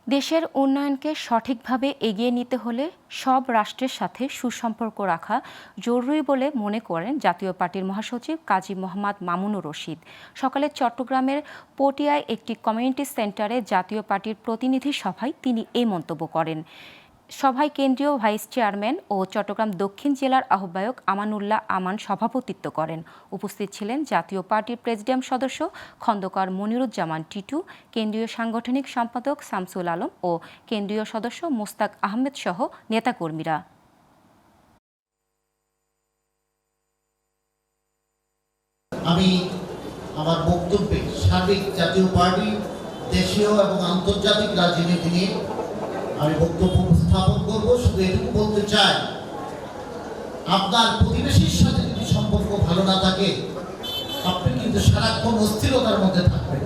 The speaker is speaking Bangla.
দেশের উন্নয়নকে সঠিকভাবে এগিয়ে নিতে হলে সব রাষ্ট্রের সাথে সুসম্পর্ক রাখা জরুরি বলে মনে করেন জাতীয় পার্টির মহাসচিব কাজী মোহাম্মদ মামুনুর রশিদ। সকালে চট্টগ্রামের পটিয়ায় একটি কমিউনিটি সেন্টারে জাতীয় পার্টির প্রতিনিধি সভায় তিনি এই মন্তব্য করেন। সভায় কেন্দ্রীয় ভাইস চেয়ারম্যান ও চট্টগ্রাম দক্ষিণ জেলার আহ্বায়ক আমানুল্লাহ আমান সভাপতিত্ব করেন। উপস্থিত ছিলেন জাতীয় পার্টির প্রেসিডিয়াম সদস্য খন্দকার মনিরুজ্জামান টিটু, কেন্দ্রীয় সাংগঠনিক সম্পাদক শামসুল আলম ও কেন্দ্রীয় সদস্য মোস্তাক আহমেদ সহ নেতাকর্মীরা। আমি আমার বক্তব্যে সার্বিক জাতীয় পার্টি, দেশীয় এবং আন্তর্জাতিক রাজনীতি নিয়ে আমি বক্তব্য উপস্থাপন করব। শুধু এটুকু বলতে চাই, আপনার প্রতিবেশীর সাথে যদি সম্পর্ক ভালো না থাকে, আপনি কিন্তু সারাক্ষণ অস্থিরতার মধ্যে থাকবেন।